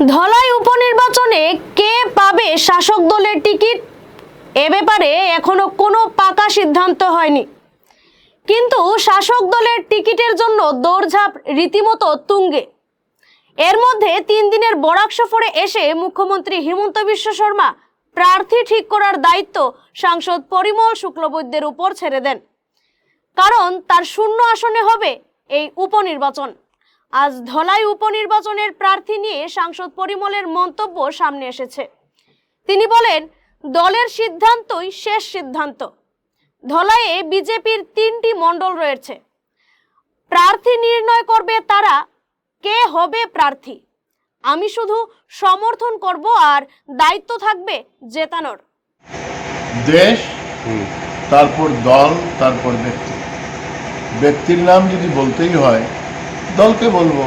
ধলাই উপনির্বাচনে কে পাবে শাসক দলের টিকিট এ ব্যাপারে এখনো কোনো পাকা সিদ্ধান্ত হয়নি, কিন্তু শাসক দলের টিকিটের জন্য দৌড়ঝাঁপ রীতিমতো তুঙ্গে। এর মধ্যে 3 দিনের বরাক সফরে এসে মুখ্যমন্ত্রী হিমন্ত বিশ্ব শর্মা প্রার্থী ঠিক করার দায়িত্ব সাংসদ পরিমল শুক্লবৈদ্যের উপর ছেড়ে দেন, কারণ তার শূন্য আসনে হবে এই উপনির্বাচন। আজ ধলাই উপনির্বাচনের প্রার্থী নিয়ে সাংসদ পরিমলের মন্তব্য সামনে এসেছে। তিনি বলেন, দলের সিদ্ধান্তই শেষ সিদ্ধান্ত। ধলাইয়ে বিজেপির 3টি মণ্ডল রয়েছে, প্রার্থী নির্ণয় করবে তারা কে হবে প্রার্থী। আমি শুধু সমর্থন করব আর দায়িত্ব থাকবে জেতানোর। দেশ, তারপর দল, তারপর ব্যক্তি। ব্যক্তির নাম যদি বলতেই হয় দলকে বলবো।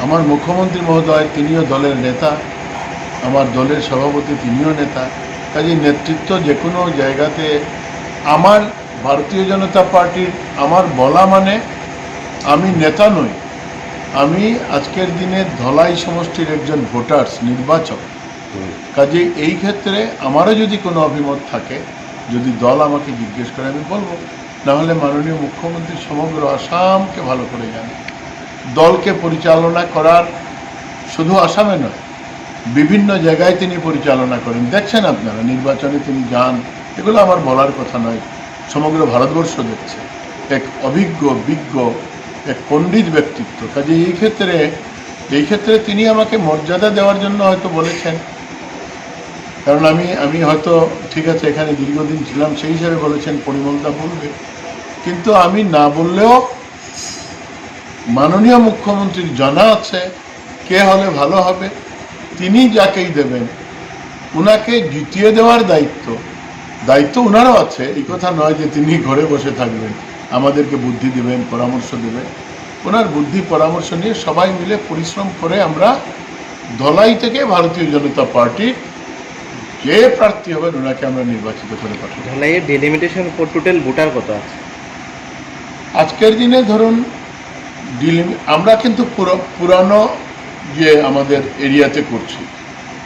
আমার মুখ্যমন্ত্রী মহোদয় তিনিও দলের নেতা, আমার দলের সভাপতি তিনিও নেতা। কাজে নেতৃত্ব যে কোনো জায়গাতে আমার ভারতীয় জনতা পার্টির আমার বলা মানে আমি নেতা নই, আমি আজকের দিনে ধলাই সমষ্টির একজন ভোটার্স, নির্বাচক। কাজে এই ক্ষেত্রে আমারও যদি কোনো অভিমত থাকে, যদি দল আমাকে জিজ্ঞেস করে আমি বলবো। নাহলে মাননীয় মুখ্যমন্ত্রী সমগ্র আসামকে ভালো করে জানেন। দলকে পরিচালনা করার শুধু আসামে নয়, বিভিন্ন জায়গায় তিনি পরিচালনা করেন। দেখছেন আপনারা নির্বাচনে তিনি যান, এগুলো আমার বলার কথা নয়, সমগ্র ভারতবর্ষ দেখছে। এক অভিজ্ঞ বিজ্ঞ এক পণ্ডিত ব্যক্তিত্ব। কাজে এই ক্ষেত্রে তিনি আমাকে মর্যাদা দেওয়ার জন্য হয়তো বলেছেন, কারণ আমি হয়তো ঠিক আছে এখানে দীর্ঘদিন ছিলাম সেই হিসাবে বলেছেন পরিমলদা বলবে, কিন্তু আমি না বললেও মাননীয় মুখ্যমন্ত্রীর জানা আছে কে হলে ভালো হবে। তিনি যাকেই দেবেন উনাকে জিতিয়ে দেওয়ার দায়িত্ব উনারও আছে। এই কথা নয় যে তিনি ঘরে বসে থাকবেন, আমাদেরকে বুদ্ধি দেবেন, পরামর্শ দেবেন। ওনার বুদ্ধি পরামর্শ নিয়ে সবাই মিলে পরিশ্রম করে আমরা ধলাই থেকে ভারতীয় জনতা পার্টির যে প্রার্থী হবেন ওনাকে আমরা নির্বাচিত করে পাঠাবো। ধলাইয়ের ডিলিমিটেশন উপর টোটাল ভোটার কত আছে আজকের দিনে? ধরুন আমরা কিন্তু পুরানো যে আমাদের এরিয়াতে করছি,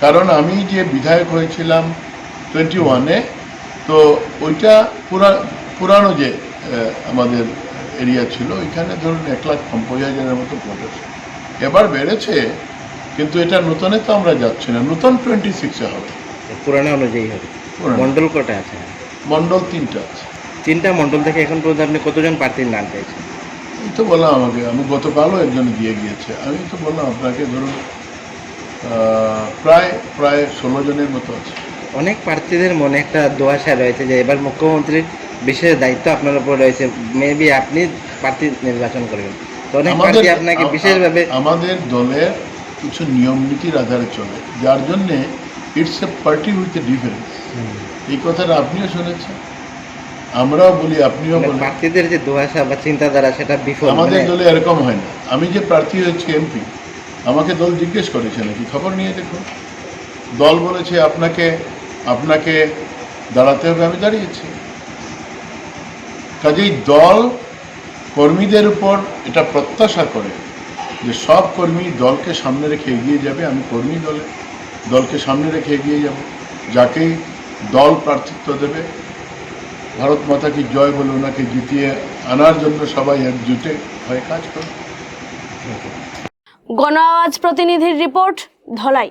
কারণ আমি যে বিধায়ক হয়েছিলাম 21-এ, তো ওইটা পুরানো যে আমাদের এরিয়া ছিল, ওইখানে ধরুন 1,50,000-এর মতো ভোট আছে। এবার বেড়েছে, কিন্তু এটা নতুনে তো আমরা যাচ্ছি না, নতুন 26-এ হবে, পুরানো অনুযায়ী হবে। মন্ডল কটা আছে? মন্ডল 3টা আছে। 3টা মন্ডল থেকে এখন পর্যন্ত আপনি কতজন প্রার্থীর নাম পেয়েছেন? এই তো বললাম, আমি গতকালও একজন দিয়ে গিয়েছে। আমি তো বললাম আপনাকে, ধরুন প্রায় 16 জনের মতো আছে। অনেক প্রার্থীদের মনে একটা দোয়াশা রয়েছে যে এবার মুখ্যমন্ত্রীর বিশেষ দায়িত্ব আপনার উপর রয়েছে, মেবি আপনি প্রার্থী নির্বাচন করবেন। তো অনেক প্রার্থী আপনাকে বিশেষভাবে আমাদের দলের কিছু নিয়ম নীতির আধারে চলে, যার জন্যে it's a party with a difference. এই কথাটা আপনিও শুনেছেন, আমরাও বলি, আপনিও বলেন। প্রার্থীদের যে দোয়াশা বা চিন্তাধারা সেটা বিফল। আমাদের দলে এরকম হয় না। আমি যে প্রার্থী হয়েছি এমপি, আমাকে দল জিজ্ঞেস করেছে নাকি, খবর নিয়ে দেখুন। দল বলেছে আপনাকে দাঁড়াতে হবে, আমি দাঁড়িয়েছি। কাজেই দল কর্মীদের উপর এটা প্রত্যাশা করে যে সব কর্মী দলকে সামনে রেখে এগিয়ে যাবে। আমি কর্মী দলকে সামনে রেখে এগিয়ে যাব। যাকেই দল প্রার্থিত্ব দেবে, ভারত মাতা কি জয় বলে ওনাকে জিতিয়ে আনার জন্য সবাই একজুটে হয়ে কাজ করবে। গণ আওয়াজ প্রতিনিধির রিপোর্ট, ধলাই।